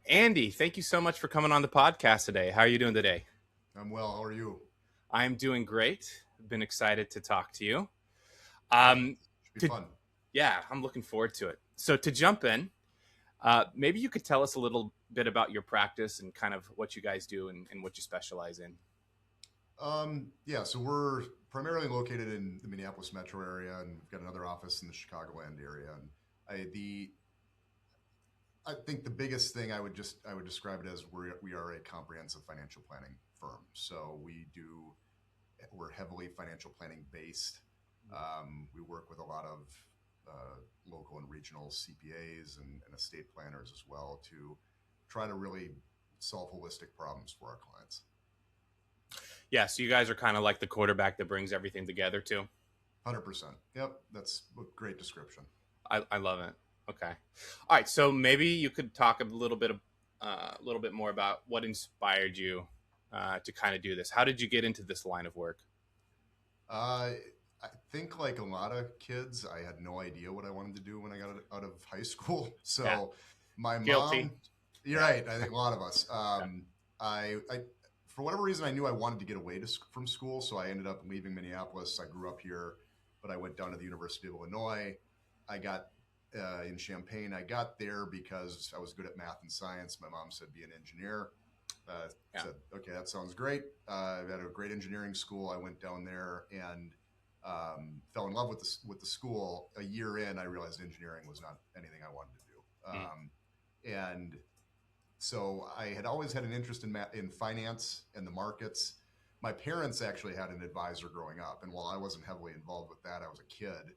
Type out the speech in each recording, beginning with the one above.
Andy, thank you so much for coming on the podcast today. How are you doing today? I'm well. How are you? I'm doing great. Been excited to talk to you. Great. Um, Should be to, fun. yeah, I'm looking forward to it. So to jump in, maybe you could tell us a little bit about your practice and kind of what you guys do and what you specialize in. Yeah, so we're primarily located in the Minneapolis metro area, and we've got another office in the Chicagoland area. And I think the biggest thing I would describe it as we are a comprehensive financial planning firm. So we're heavily financial planning based. We work with a lot of local and regional CPAs and estate planners as well to try to really solve holistic problems for our clients. Yeah, so you guys are kind of like the quarterback that brings everything together too. 100%. Yep, that's a great description. I love it. Okay, all right. So maybe you could talk a little bit more about what inspired you to kind of do this. How did you get into this line of work? Uh, I think, like a lot of kids, I had no idea what I wanted to do when I got out of high school. Yeah, So my guilty. mom, you're Yeah, right. I think a lot of us. I for whatever reason, I knew I wanted to get away from school, so I ended up leaving Minneapolis. I grew up here, but I went down to the University of Illinois. I got in Champaign. I got there because I was good at math and science. My mom said, "Be an engineer." yeah. Said, "Okay, that sounds great." I had a great engineering school. I went down there and fell in love with the school. A year in, I realized engineering was not anything I wanted to do. Mm. And so I had always had an interest in finance and the markets. My parents actually had an advisor growing up, and while I wasn't heavily involved with that, I was a kid.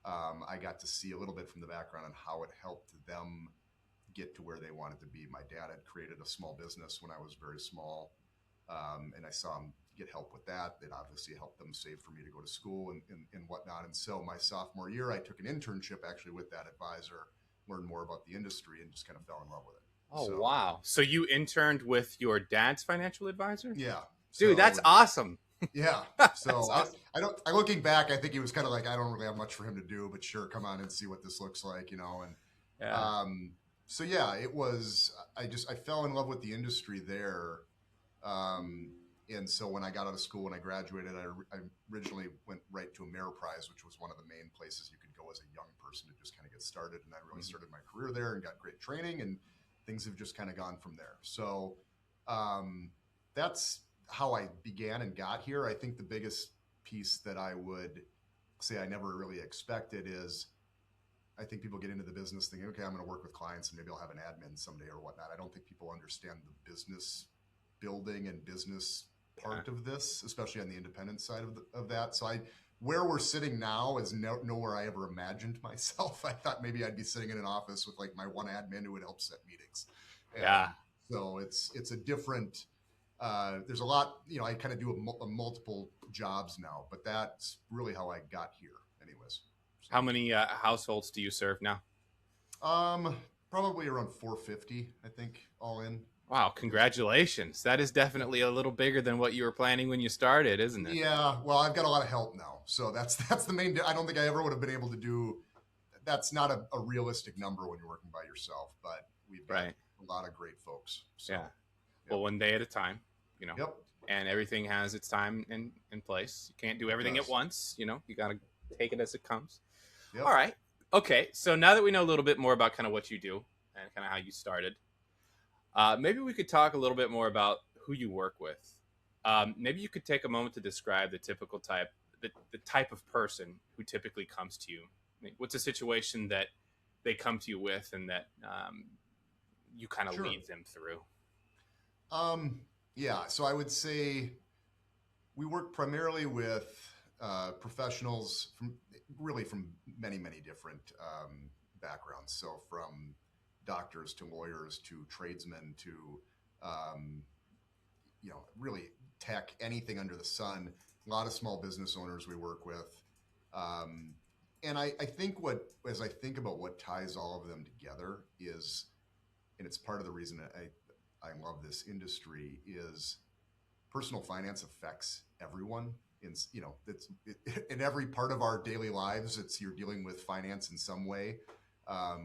I got to see a little bit from the background on how it helped them get to where they wanted to be. My dad had created a small business when I was very small, and I saw him get help with that. It obviously helped them save for me to go to school and whatnot. And so my sophomore year, I took an internship actually with that advisor, learned more about the industry, and just kind of fell in love with it. Oh So wow! So you interned with your dad's financial advisor, yeah, dude? so That's awesome. yeah. That's So awesome. I don't. I looking back, I think he was kind of like, I don't really have much for him to do, but sure, come on and see what this looks like, you know. And Yeah. um, so yeah, it was. I fell in love with the industry there. Um, and so when I got out of school and I graduated, I originally went right to Ameriprise, which was one of the main places you could go as a young person to just kind of get started. And I really Mhm. started my career there and got great training, and things have just kind of gone from there. So um, that's how I began and got here. I think the biggest piece that I would say I never really expected is I think people get into the business thinking, okay, I'm going to work with clients and maybe I'll have an admin someday or whatnot. I don't think people understand the business building and business Yeah. part of this, especially on the independent side of that. So where we're sitting now is nowhere I ever imagined myself. I thought maybe I'd be sitting in an office with like my one admin who would help set meetings. Yeah. And so it's a different, there's a lot, you know, I kind of do a multiple jobs now, but that's really how I got here anyways. So. How many households do you serve now? Um, Probably around 450, I think, all in. Wow! Is Congratulations. That is definitely a little bigger than what you were planning when you started, isn't it? Yeah. Well, I've got a lot of help now, so that's the main. I don't think I ever would have been able to do. That's not a realistic number when you're working by yourself, but we've got Right. a lot of great folks. So, Yeah. yep, Well, one day at a time, you know, yep, and everything has its time in place. You can't do it everything at does. once. You know, you got to take it as it comes. All Yep, right. Okay. So now that we know a little bit more about kind of what you do and kind of how you started, maybe we could talk a little bit more about who you work with. Maybe you could take a moment to describe the typical type, the type of person who typically comes to you. I mean, what's a situation that they come to you with, and that you kind of sure. lead them through? Um, yeah. So I would say we work primarily with professionals from many different backgrounds. So from doctors to lawyers to tradesmen to um, really tech, anything under the sun. A lot of small business owners we work with. Um, and I think as I think about what ties all of them together is, and it's part of the reason I love this industry, is personal finance affects everyone. In every part of our daily lives. You're dealing with finance in some way.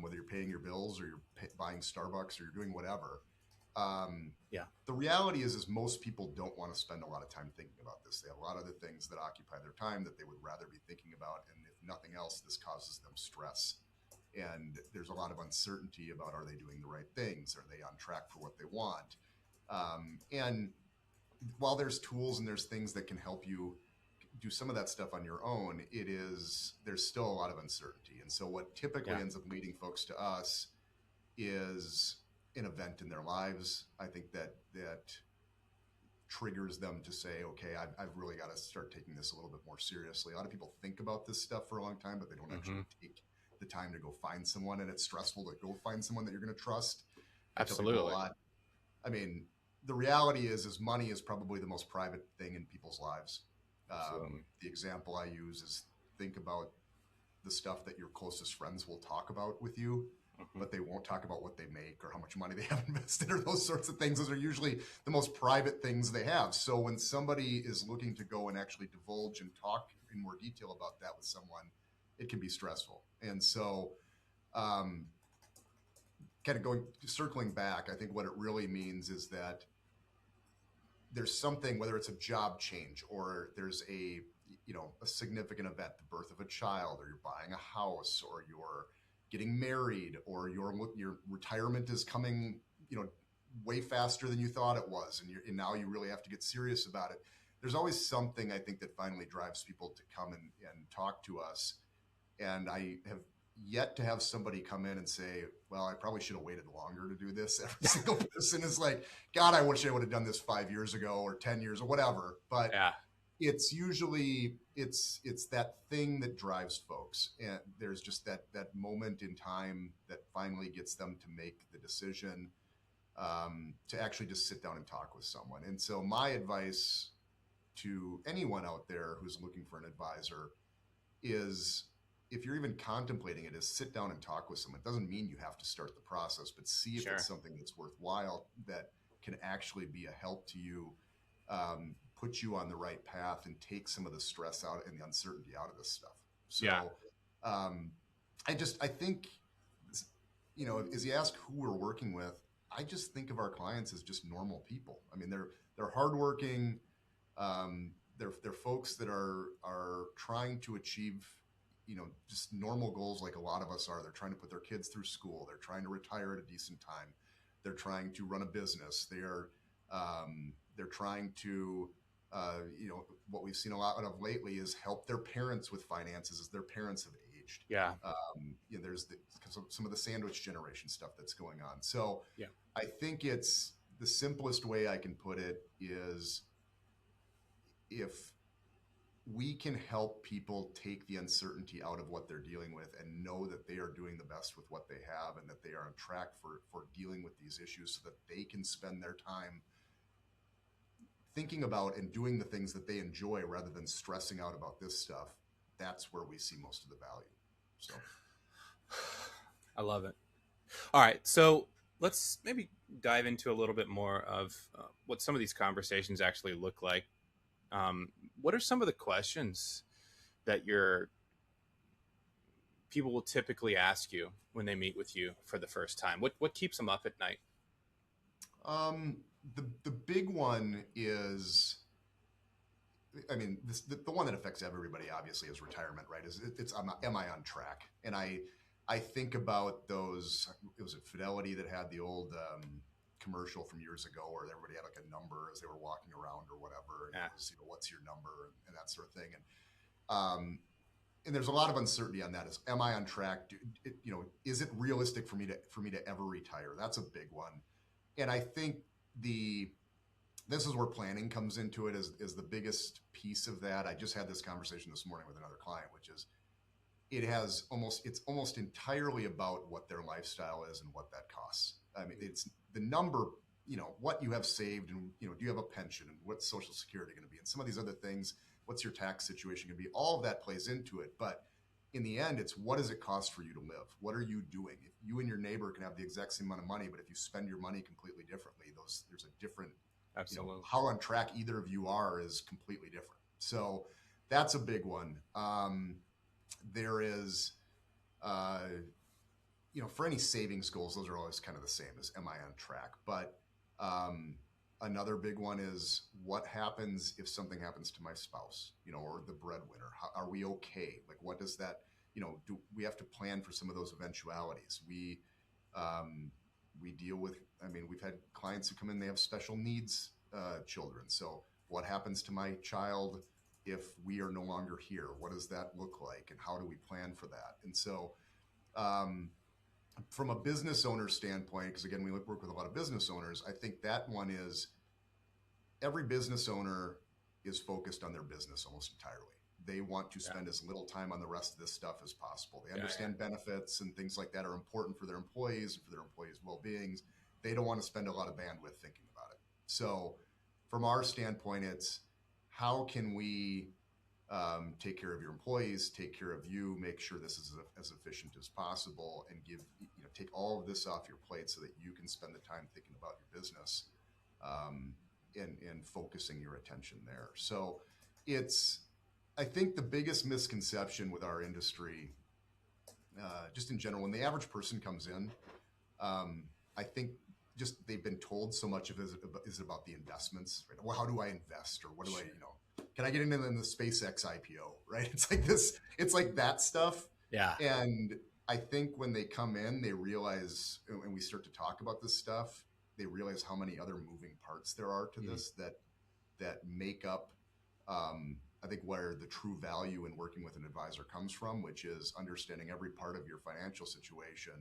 whether you're paying your bills or you're buying Starbucks or you're doing whatever. Um, Yeah. the reality is most people don't want to spend a lot of time thinking about this. They have a lot of other things that occupy their time that they would rather be thinking about. And if nothing else, this causes them stress. And there's a lot of uncertainty about, are they doing the right things? Are they on track for what they want? And while there's tools and there's things that can help you do some of that stuff on your own, there's still a lot of uncertainty. And so what typically Yeah. ends up leading folks to us is an event in their lives. I think that triggers them to say, okay, I've really got to start taking this a little bit more seriously. A lot of people think about this stuff for a long time, but they don't actually take the time to go find someone. And it's stressful to go find someone that you're going to trust. I tell people a Absolutely. lot. I mean, the reality is money is probably the most private thing in people's lives. Absolutely. The example I use is, think about the stuff that your closest friends will talk about with you, but they won't talk about what they make or how much money they have invested or those sorts of things. Those are usually the most private things they have. So when somebody is looking to go and actually divulge and talk in more detail about that with someone, it can be stressful. And so, kind of circling back, I think what it really means is that there's something, whether it's a job change or there's a significant event, the birth of a child, or you're buying a house, or you're getting married, or your retirement is coming, way faster than you thought it was, and now you really have to get serious about it. There's always something, I think, that finally drives people to come and talk to us. And I have yet to have somebody come in and say, well, I probably should have waited longer to do this. Every single person is like, God, I wish I would have done this 5 years ago or 10 years or whatever. But Yeah. it's usually it's that thing that drives folks. And there's just that moment in time that finally gets them to make the decision, to actually just sit down and talk with someone. And so my advice to anyone out there who's looking for an advisor is, if you're even contemplating it, is sit down and talk with someone. It doesn't mean you have to start the process, but see if it's Sure. something that's worthwhile, that can actually be a help to you, put you on the right path, and take some of the stress out and the uncertainty out of this stuff. Yeah. So, I think, as you ask who we're working with, I just think of our clients as just normal people. I mean, they're hardworking. They're folks that are trying to achieve, just normal goals like a lot of us are. They're trying to put their kids through school. They're trying to retire at a decent time. They're trying to run a business. They're trying to, what we've seen a lot of lately is help their parents with finances as their parents have aged. Yeah. There's some of the sandwich generation stuff that's going on. So Yeah. I think it's the simplest way I can put it is, if we can help people take the uncertainty out of what they're dealing with and know that they are doing the best with what they have, and that they are on track for dealing with these issues, so that they can spend their time thinking about and doing the things that they enjoy rather than stressing out about this stuff, that's where we see most of the value. So I love it. All right. So let's maybe dive into a little bit more of what some of these conversations actually look like. What are some of the questions that your people will typically ask you when they meet with you for the first time? What keeps them up at night? the big one is, I mean, the one that affects everybody obviously is retirement, right? Am I on track? And I think about those. It was Fidelity that had the old commercial from years ago where everybody had like a number as they were walking around or whatever. And Yeah. it was, what's your number, and that sort of thing. And there's a lot of uncertainty on that. Am I on track? Is it realistic for me to ever retire? That's a big one. And I think this is where planning comes into it, is the biggest piece of that. I just had this conversation this morning with another client, which is, it's almost entirely about what their lifestyle is and what that costs. I mean, it's the number, what you have saved, and, do you have a pension, and what's Social Security going to be, and some of these other things, what's your tax situation going to be? All of that plays into it. But in the end, it's, what does it cost for you to live? What are you doing? If you and your neighbor can have the exact same amount of money, but if you spend your money completely differently, there's a different, Absolutely. how on track either of you are is completely different. So that's a big one. There is, for any savings goals, those are always kind of the same as am I on track? But another big one is what happens if something happens to my spouse, or the breadwinner? Are we okay? Like, what does that, do we have to plan for some of those eventualities? We deal with, we've had clients who come in, they have special needs children. So what happens to my child if we are no longer here? What does that look like? And how do we plan for that? And so, from a business owner standpoint, because again, we work with a lot of business owners, I think that one is every business owner is focused on their business almost entirely. They want to spend as little time on the rest of this stuff as possible. They understand benefits and things like that are important for their employees and for their employees' well-beings. They don't want to spend a lot of bandwidth thinking about it. So from our standpoint, it's how can we take care of your employees, take care of you, make sure this is as efficient as possible, and take all of this off your plate so that you can spend the time thinking about your business and focusing your attention there. So I think the biggest misconception with our industry, just in general, when the average person comes in, I think just they've been told so much of it is about the investments, right? Well, how do I invest, or what do I, can I get into the SpaceX IPO, right? It's like that stuff. Yeah. And I think when they come in, they realize, and we start to talk about this stuff, they realize how many other moving parts there are to this that make up, I think, where the true value in working with an advisor comes from, which is understanding every part of your financial situation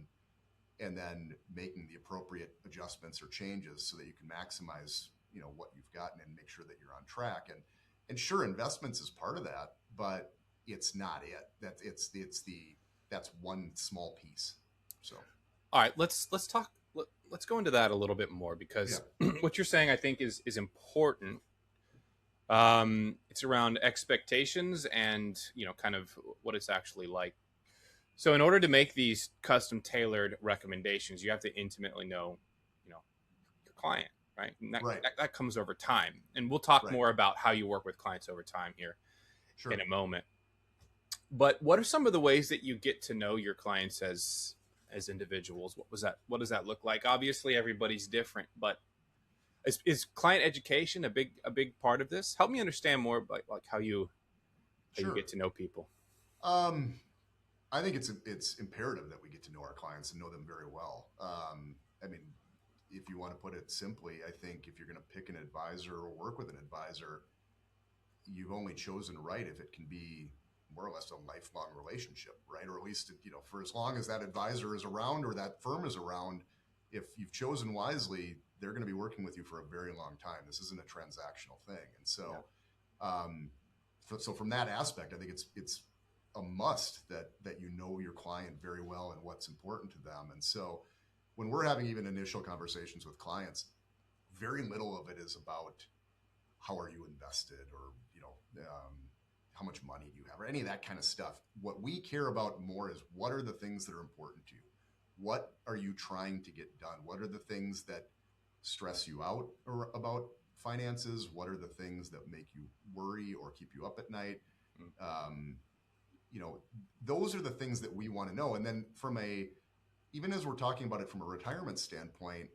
and then making the appropriate adjustments or changes so that you can maximize, what you've gotten and make sure that you're on track. And sure, investments is part of that, but it's not it. That's one small piece. So, all right, let's talk. Let's go into that a little bit more, because what you're saying, I think, is important. It's around expectations and kind of what it's actually like. So in order to make these custom tailored recommendations, you have to intimately know your client, right? And that comes over time, and we'll talk more about how you work with clients over time here in a moment. But what are some of the ways that you get to know your clients as individuals? What does that look like? Obviously everybody's different, but is client education a big part of this? Help me understand more about like how you get to know people. I think it's imperative that we get to know our clients and know them very well. If you want to put it simply, I think if you're going to pick an advisor or work with an advisor, you've only chosen right if it can be more or less a lifelong relationship, right? Or at least, for as long as that advisor is around or that firm is around, if you've chosen wisely, they're going to be working with you for a very long time. This isn't a transactional thing. And so, so from that aspect, I think it's a must that you know your client very well and what's important to them. And so when we're having even initial conversations with clients, very little of it is about how are you invested, or how much money do you have, or any of that kind of stuff. What we care about more is what are the things that are important to you? What are you trying to get done? What are the things that stress you out about finances? What are the things that make you worry or keep you up at night? Those are the things that we want to know. And then even as we're talking about it from a retirement standpoint,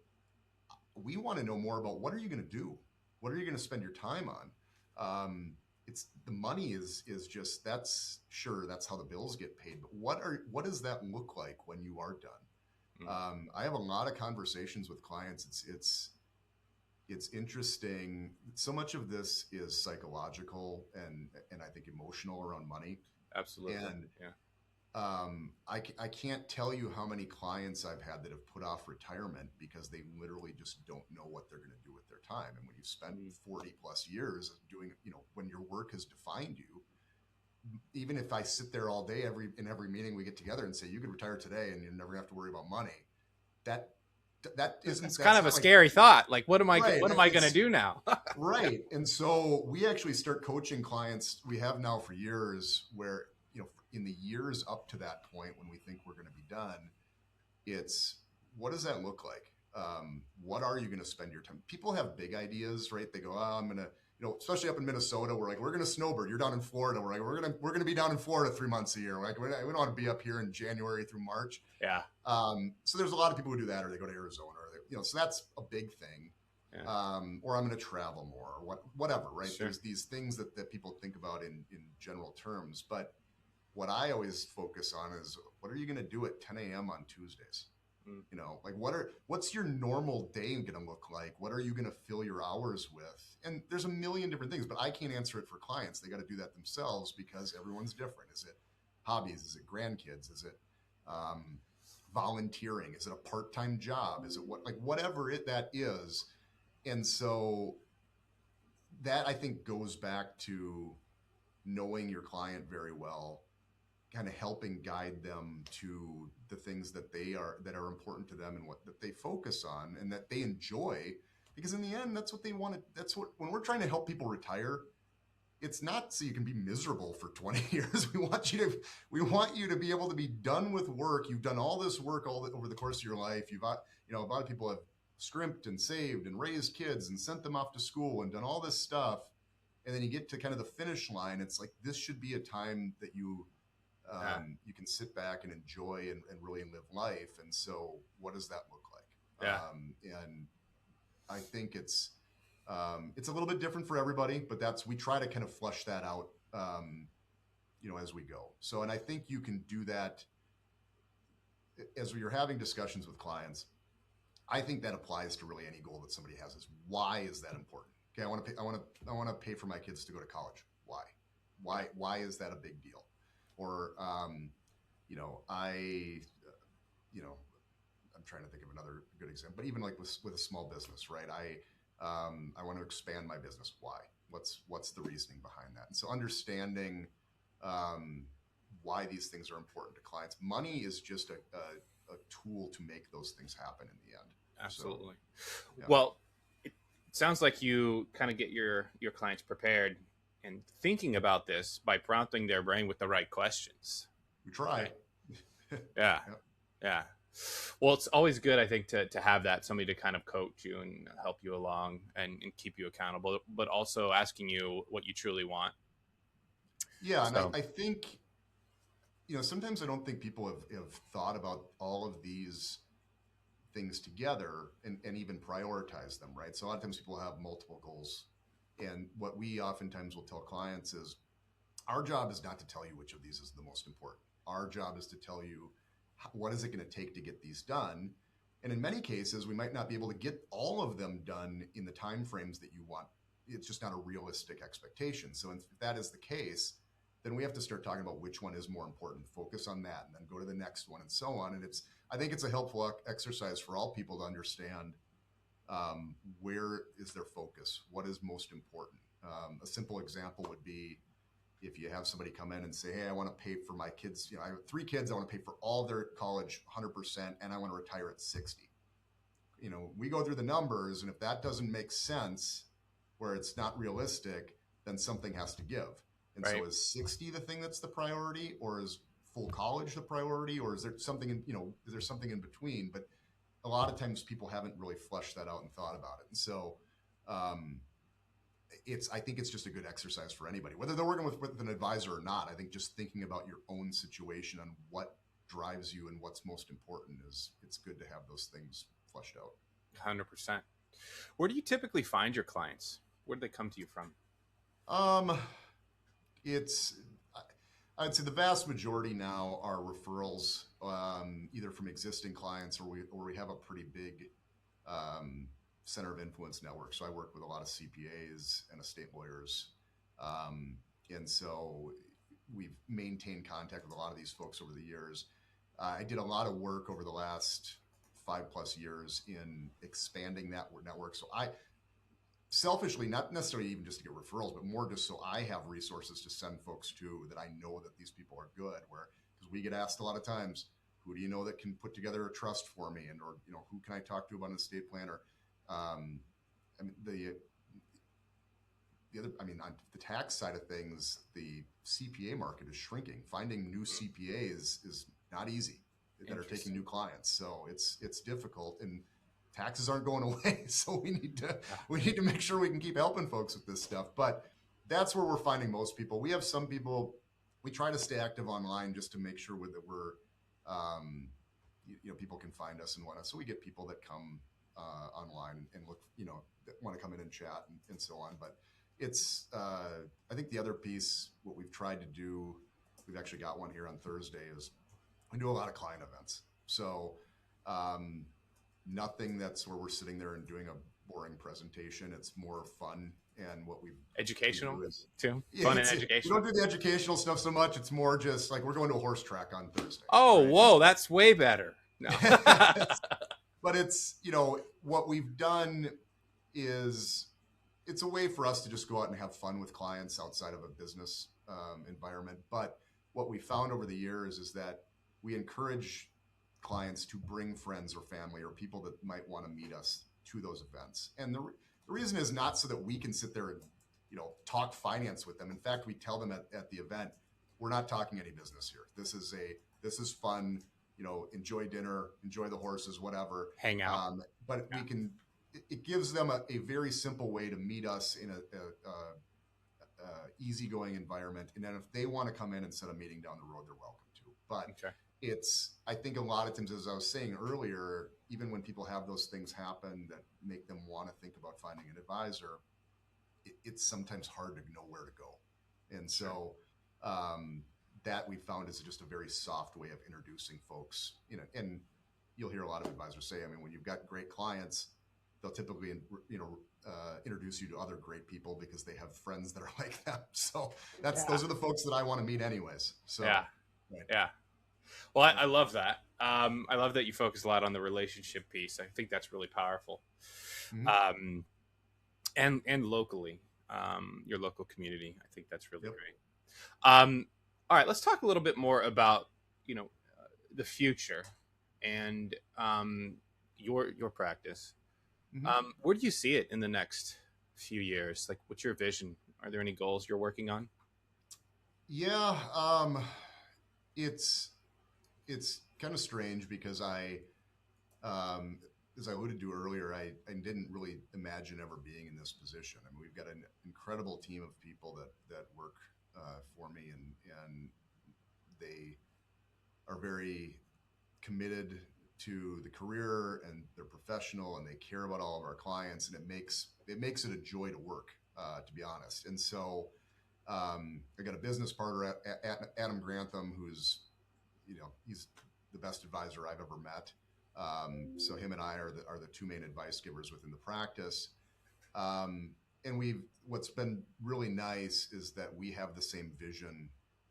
we want to know more about what are you going to do? What are you going to spend your time on? It's the money is just, that's how the bills get paid, but what does that look like when you are done? I have a lot of conversations with clients. It's interesting. So much of this is psychological and I think emotional around money. Absolutely. And I can't tell you how many clients I've had that have put off retirement because they literally just don't know what they're going to do with their time. And when you spend 40 plus years doing, when your work has defined you, even if I sit there all day, in every meeting we get together and say, you could retire today and you never have to worry about money. That isn't, it's kind of a scary thought. Like, what am I going to do now? Right. And so we actually start coaching clients. We have now for years where, in the years up to that point, when we think we're going to be done, it's what does that look like? What are you going to spend your time? People have big ideas, right? They go, I'm going to especially up in Minnesota, we're like, we're going to snowbird. You're down in Florida. We're like, we're going to be down in Florida 3 months a year. Like, we don't want to be up here in January through March. Yeah. So there's a lot of people who do that, or they go to Arizona, or so that's a big thing. Yeah. Or I'm going to travel more, or whatever, right? Sure. There's these things that people think about in general terms. But what I always focus on is, what are you going to do at 10 a.m. on Tuesdays? Like what's your normal day going to look like? What are you going to fill your hours with? And there's a million different things, but I can't answer it for clients. They got to do that themselves because everyone's different. Is it hobbies? Is it grandkids? Is it volunteering? Is it a part-time job? Is it whatever that is? And so that, I think, goes back to knowing your client very well, kind of helping guide them to the things that are important to them and that they focus on and that they enjoy, because in the end, that's what they want. When we're trying to help people retire, it's not so you can be miserable for 20 years. We want you to be able to be done with work. You've done all this work over the course of your life. A lot of people have scrimped and saved and raised kids and sent them off to school and done all this stuff. And then you get to kind of the finish line. It's like, this should be a time that you can sit back and enjoy and really live life. And so what does that look like? Yeah. And I think it's a little bit different for everybody, but we try to kind of flush that out, as we go. So, and I think you can do that as you're having discussions with clients. I think that applies to really any goal that somebody has. Is, why is that important? Okay, I want to pay for my kids to go to college. Why is that a big deal? Or, I'm trying to think of another good example, but even like with a small business, right? I want to expand my business. Why? What's the reasoning behind that? And so understanding why these things are important to clients. Money is just a tool to make those things happen in the end. Absolutely. So, yeah. Well, it sounds like you kind of get your clients prepared and thinking about this by prompting their brain with the right questions. We try. Yeah. Yep. Yeah. Well, it's always good, I think, to have somebody to kind of coach you and help you along and keep you accountable, but also asking you what you truly want. Yeah. And I think, sometimes I don't think people have thought about all of these things together and even prioritize them, right? So a lot of times people have multiple goals. And what we oftentimes will tell clients is, our job is not to tell you which of these is the most important. Our job is to tell you, what is it going to take to get these done? And in many cases, we might not be able to get all of them done in the timeframes that you want. It's just not a realistic expectation. So if that is the case, then we have to start talking about which one is more important, focus on that, and then go to the next one, and so on. And I think it's a helpful exercise for all people to understand where is their focus, what is most important. A simple example would be, if you have somebody come in and say, hey, I want to pay for my kids, I have 3 kids, I want to pay for all their college 100%, and I want to retire at 60. We go through the numbers, and if that doesn't make sense, where it's not realistic, then something has to give. And right. So is 60 the thing that's the priority, or is full college the priority, or is there something in between? But a lot of times people haven't really fleshed that out and thought about it. And so I think it's just a good exercise for anybody, whether they're working with an advisor or not. I think just thinking about your own situation and what drives you and what's most important it's good to have those things fleshed out. 100%. Where do you typically find your clients? Where do they come to you from? I'd say the vast majority now are referrals, either from existing clients or we have a pretty big center of influence network. So I work with a lot of CPAs and estate lawyers. And so we've maintained contact with a lot of these folks over the years. I did a lot of work over the last 5+ years in expanding that network. So I selfishly, not necessarily even just to get referrals, but more just so I have resources to send folks to that I know that these people are good. Because we get asked a lot of times, who do you know that can put together a trust for me? And, or, who can I talk to about an estate plan? Or, on the tax side of things, the CPA market is shrinking. Finding new CPAs is not easy that are taking new clients. So it's difficult. And taxes aren't going away. So we need Yeah. to make sure we can keep helping folks with this stuff. But that's where we're finding most people. We have some people, we try to stay active online just to make sure that we're, people can find us and whatnot. So we get people that come online and look, that want to come in and chat and so on. But it's, I think the other piece, what we've tried to do, we've actually got one here on Thursday, is we do a lot of client events. So nothing that's where we're sitting there and doing a boring presentation. It's more fun. And what we Educational do is, too. yeah, Fun and we don't educational. do the educational stuff so much. It's more just like we're going to a horse track on Thursday. Oh, Right? whoa, that's way better. No. But it's, what we've done is it's a way for us to just go out and have fun with clients outside of a business environment. But what we found over the years is that we encourage clients to bring friends or family or people that might want to meet us to those events. And the reason is not so that we can sit there and, talk finance with them. In fact, we tell them at the event, we're not talking any business here. This is fun, enjoy dinner, enjoy the horses, whatever. Hang out. But Yeah. it gives them a very simple way to meet us in a easygoing environment. And then if they want to come in and set a meeting down the road, they're welcome to. But Okay. I think a lot of times, as I was saying earlier, even when people have those things happen that make them want to think about finding an advisor, it's sometimes hard to know where to go. And so that we found is just a very soft way of introducing folks, and you'll hear a lot of advisors say, I mean, when you've got great clients, they'll typically, introduce you to other great people because they have friends that are like them. So those are the folks that I want to meet anyways. So Yeah. right. Yeah. Well, I love that. I love that you focus a lot on the relationship piece. I think that's really powerful. Mm-hmm. And locally, your local community. I think that's really Yep. great. All right, let's talk a little bit more about the future and your practice. Mm-hmm. Where do you see it in the next few years? Like, what's your vision? Are there any goals you're working on? Yeah. It's kind of strange because as I alluded to earlier, I didn't really imagine ever being in this position. I mean, we've got an incredible team of people that work for me, and they are very committed to the career, and they're professional, and they care about all of our clients, and it makes it a joy to work, to be honest. And so I got a business partner, Adam Grantham, who's he's the best advisor I've ever met. So him and I are the two main advice givers within the practice. And what's been really nice is that we have the same vision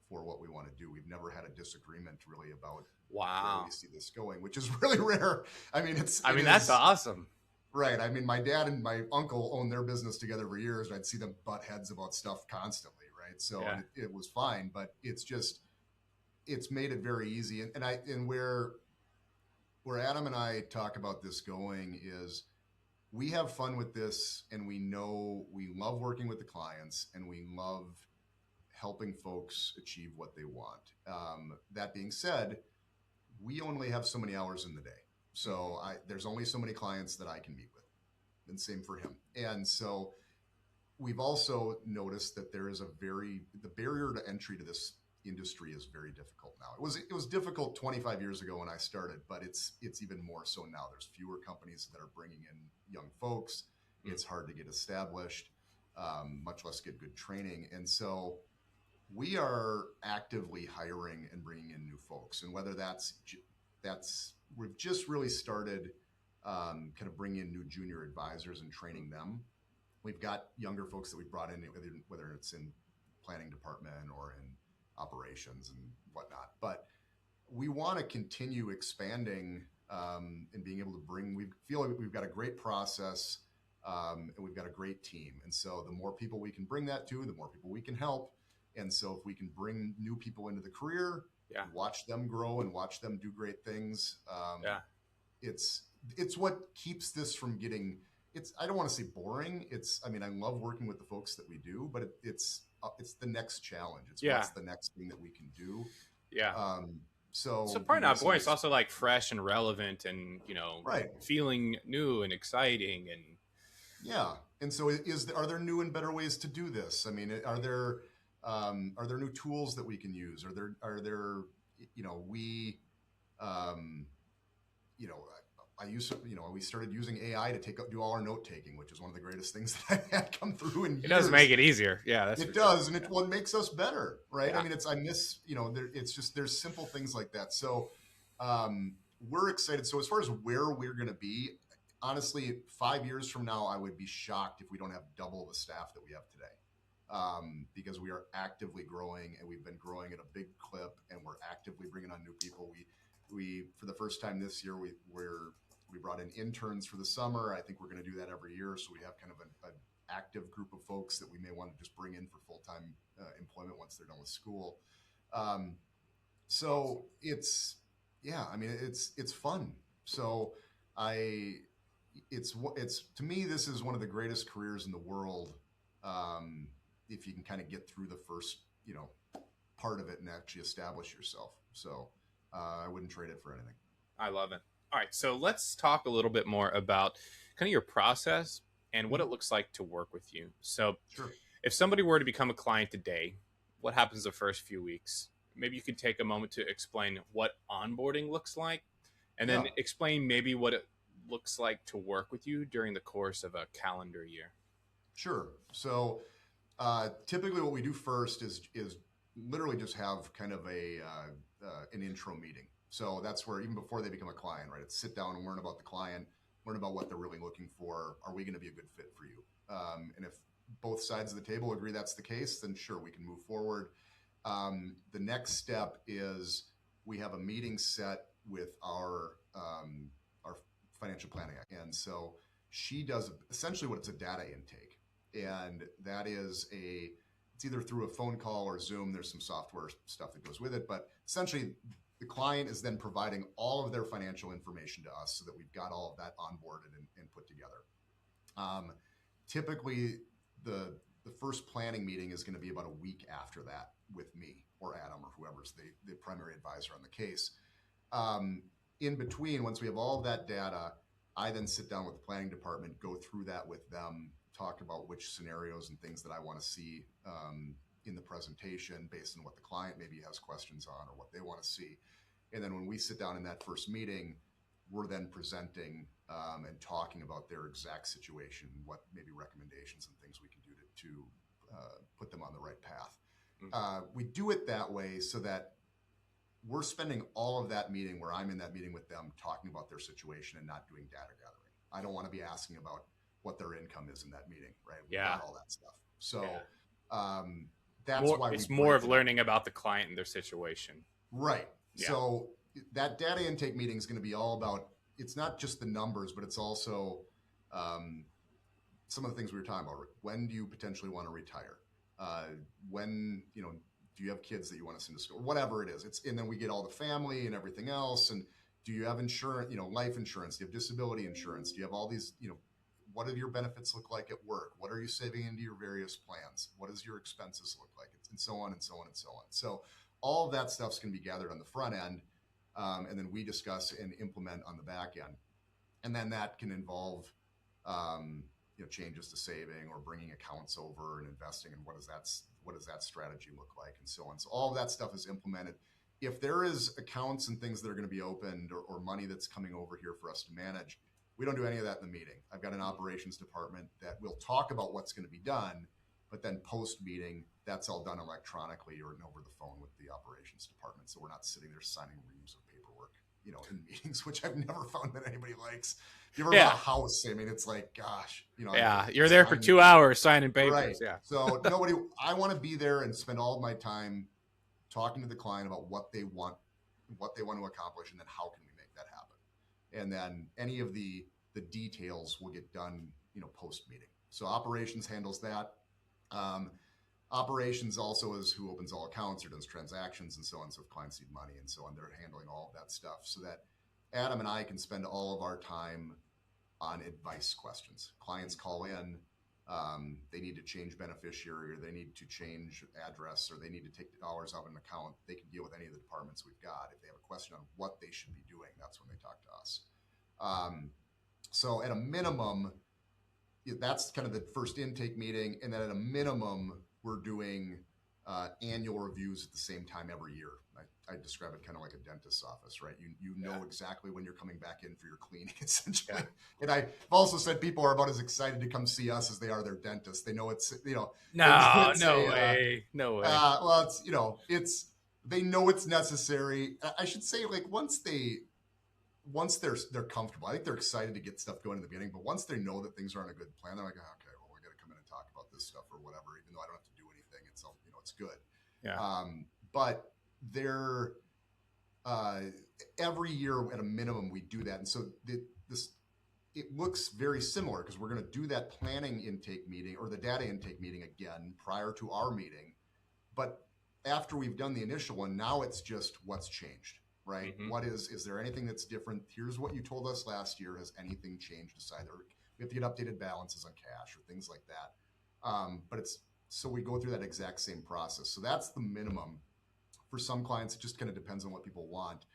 for what we want to do. We've never had a disagreement really about where Wow. we see this going, which is really rare. I mean, That's awesome. right. I mean, my dad and my uncle owned their business together for years, and I'd see them butt heads about stuff constantly. Right. So Yeah. it was fine, but it's made it very easy. And where Adam and I talk about this going is we have fun with this, and we know we love working with the clients, and we love helping folks achieve what they want. That being said, we only have so many hours in the day. So there's only so many clients that I can meet with, and same for him. And so we've also noticed that the barrier to entry to this industry is very difficult now. It was difficult 25 years ago when I started, but it's even more so now. There's fewer companies that are bringing in young folks. It's hard to get established, much less get good training. And so we are actively hiring and bringing in new folks. And whether we've just really started kind of bringing in new junior advisors and training them. We've got younger folks that we brought in, whether it's in planning department or in operations and whatnot. But we want to continue expanding and being able to we feel like we've got a great process and we've got a great team. And so the more people we can bring that to, the more people we can help. And so if we can bring new people into the career, watch them grow and watch them do great things, it's what keeps this from getting, I don't want to say boring. I love working with the folks that we do, but it's the next challenge. It's what's the next thing that we can do. Yeah. So So probably not listen boring. to It's also like fresh and relevant, and right. feeling new and exciting, and Yeah. And so are there new and better ways to do this? I mean, are there new tools that we can use? Are there, we, um, you know, I used to, we started using AI to do all our note taking, which is one of the greatest things that I've had come through in it does make years. it easier. Yeah, that's for It sure. does, and what makes us better, right? I Yeah, mean, I miss, it's just there's simple things like that. So we're excited. So as far as where we're going to be, honestly, 5 years from now, I would be shocked if we don't have double the staff that we have today, because we are actively growing, and we've been growing at a big clip, and we're actively bringing on new people. We for the first time this year, we brought in interns for the summer. I think we're going to do that every year, so we have kind of an active group of folks that we may want to just bring in for full-time employment once they're done with school. Um, awesome. so yeah, I mean, it's fun. So I, it's to me, this is one of the greatest careers in the world. Um, if you can kind of get through the first, part of it and actually establish yourself. So I wouldn't trade it for anything. I love it. All right, so let's talk a little bit more about kind of your process and what Mm-hmm. it looks like to work with you. So, Sure. if somebody were to become a client today, what happens the first few weeks? Maybe you could take a moment to explain what onboarding looks like, and then Yeah. explain maybe what it looks like to work with you during the course of a calendar year. Sure. So typically, what we do first is literally just have kind of an intro meeting. So that's where, even before they become a client, right? It's sit down and learn about the client, learn about what they're really looking for. Are we going to be a good fit for you? And if both sides of the table agree that's the case, then sure, we can move forward. The next step is we have a meeting set with our financial planning, and so she does essentially what it's a data intake, and that is it's either through a phone call or Zoom. There's some software stuff that goes with it, but essentially the client is then providing all of their financial information to us so that we've got all of that onboarded and put together. Um, Typically, the first planning meeting is going to be about a week after that with me or Adam or whoever's the primary advisor on the case. Um, in between, once we have all of that data, I then sit down with the planning department, go through that with them, talk about which scenarios and things that I want to see in the presentation based on what the client maybe has questions on or what they want to see. And then when we sit down in that first meeting, we're then presenting and talking about their exact situation, what maybe recommendations and things we can do to put them on the right path. We do it that way so that we're spending all of that meeting where I'm in that meeting with them talking about their situation and not doing data gathering. I don't want to be asking about what their income is in that meeting, right? We've Yeah, got all that stuff. So yeah. that's More, why we it's more break of it up. learning about the client and their situation. Right. Yeah, So that data intake meeting is going to be all about, it's not just the numbers, but it's also um, some of the things we were talking about. When do you potentially want to retire? When, do you have kids that you want to send to school? Whatever it is. And then we get all the family and everything else. And do you have insurance, life insurance? Do you have disability insurance? Do you have all these, what do your benefits look like at work? What are you saving into your various plans? What does your expenses look like? And so on and so on and so on. So all of that stuff's going to be gathered on the front end. And then we discuss and implement on the back end. And then that can involve, changes to saving or bringing accounts over and investing, and what does that strategy look like, and so on. So all of that stuff is implemented. If there is accounts and things that are going to be opened or money that's coming over here for us to manage, we don't do any of that in the meeting. I've got an operations department that will talk about what's going to be done, but then post meeting, that's all done electronically or over the phone with the operations department. So we're not sitting there signing reams of paperwork, in meetings, which I've never found that anybody likes. If you ever bought yeah, a house, I mean, it's like, gosh, yeah. You're there for sign 2 hours signing right. papers. Yeah, So I want to be there and spend all of my time talking to the client about what they want to accomplish, and then how can we make that happen? And then any of the details will get done, post meeting. So operations handles that. Um, Operations also is who opens all accounts or does transactions and so on. So if clients need money and so on, they're handling all of that stuff so that Adam and I can spend all of our time on advice questions. Clients call in. they need to change beneficiary, or they need to change address, or they need to take the dollars out of an account, they can deal with any of the departments we've got. If they have a question on what they should be doing, that's when they talk to us. So at a minimum, that's kind of the first intake meeting. And then at a minimum, we're doing annual reviews at the same time every year. I describe it kind of like a dentist's office, right? You know exactly when you're coming back in for your cleaning, essentially. Yeah. And I've also said people are about as excited to come see us as they are their dentist. They know it's, No way. Well, it's they know it's necessary. I should say, like, once they're comfortable, I think they're excited to get stuff going in the beginning. But once they know that things are on a good plan, they're like, oh, okay, well, we're going to come in and talk about this stuff or whatever, even though I don't have to do anything. It's it's good. Yeah. But they're every year at a minimum we do that, and so it looks very similar because we're going to do that planning intake meeting or the data intake meeting again prior to our meeting. But after we've done the initial one, now it's just what's changed, right? Mm-hmm. What is there anything that's different? Here's what you told us last year. Has anything changed aside? Or we have to get updated balances on cash or things like that. But so we go through that exact same process. So that's the minimum. For some clients, it just kind of depends on what people want.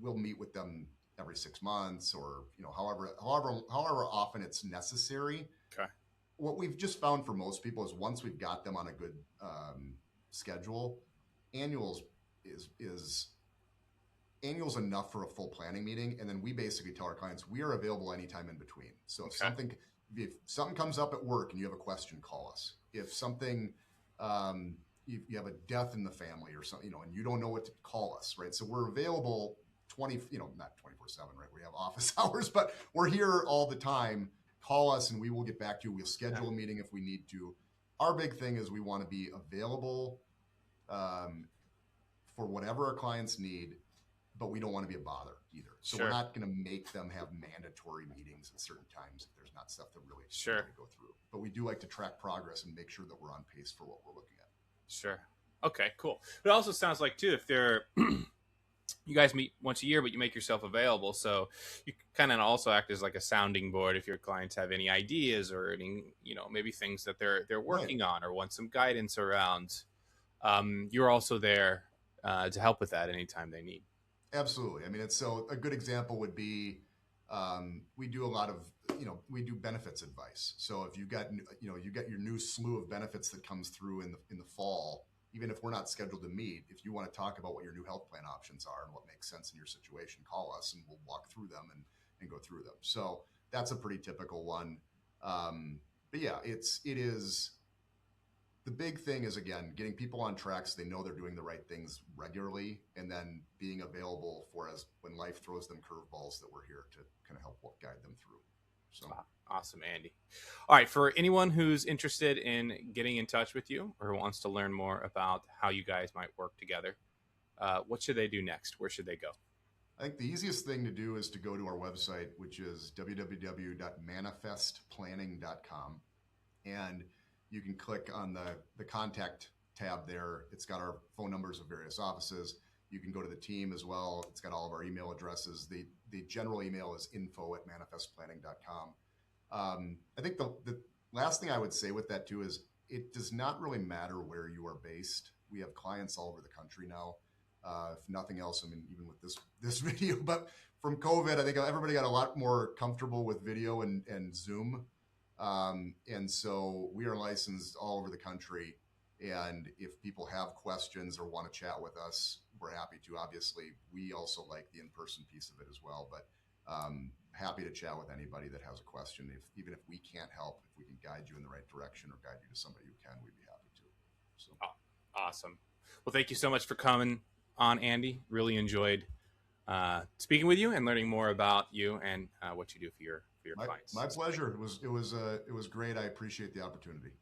We'll meet with them every 6 months, or however often it's necessary. Okay. What we've just found for most people is once we've got them on a good schedule, annuals is enough for a full planning meeting, and then we basically tell our clients we are available anytime in between. So if something comes up at work and you have a question, call us. If something you have a death in the family or something, and you don't know what to call us, right? So we're available not 24/7, right? We have office hours, but we're here all the time. Call us and we will get back to you. We'll schedule a meeting if we need to. Our big thing is we want to be available for whatever our clients need, but we don't want to be a bother either. So we're not going to make them have mandatory meetings at certain times if there's not stuff to really go through. But we do like to track progress and make sure that we're on pace for what we're looking at. Sure. Okay, cool. But it also sounds like, too, if they're you guys meet once a year, but you make yourself available. So you kind of also act as like a sounding board if your clients have any ideas or any, maybe things that they're working on or want some guidance around. You're also there to help with that anytime they need. Absolutely. I mean, so a good example would be we do a lot of, we do benefits advice. So if you got your new slew of benefits that comes through in the fall, even if we're not scheduled to meet, if you want to talk about what your new health plan options are and what makes sense in your situation, call us and we'll walk through them and go through them. So that's a pretty typical one. But yeah, it is. The big thing is, again, getting people on track so they know they're doing the right things regularly, and then being available for us when life throws them curveballs, that we're here to kind of help guide them through. So awesome, Andy. All right, for anyone who's interested in getting in touch with you or who wants to learn more about how you guys might work together, what should they do next? Where should they go? I think the easiest thing to do is to go to our website, which is www.manifestplanning.com, and you can click on the contact tab there. It's got our phone numbers of various offices. You can go to the team as well. It's got all of our email addresses. The general email is info@manifestplanning.com. I think the last thing I would say with that too is it does not really matter where you are based. We have clients all over the country now. If nothing else, I mean, even with this video, but from COVID, I think everybody got a lot more comfortable with video and Zoom. And so we are licensed all over the country. And if people have questions or want to chat with us, we're happy to. Obviously, we also like the in-person piece of it as well, but happy to chat with anybody that has a question. Even if we can't help, if we can guide you in the right direction or guide you to somebody who can, we'd be happy to. So awesome. Well, thank you so much for coming on, Andy. Really enjoyed speaking with you and learning more about you and what you do for your clients. My pleasure. It was great. I appreciate the opportunity.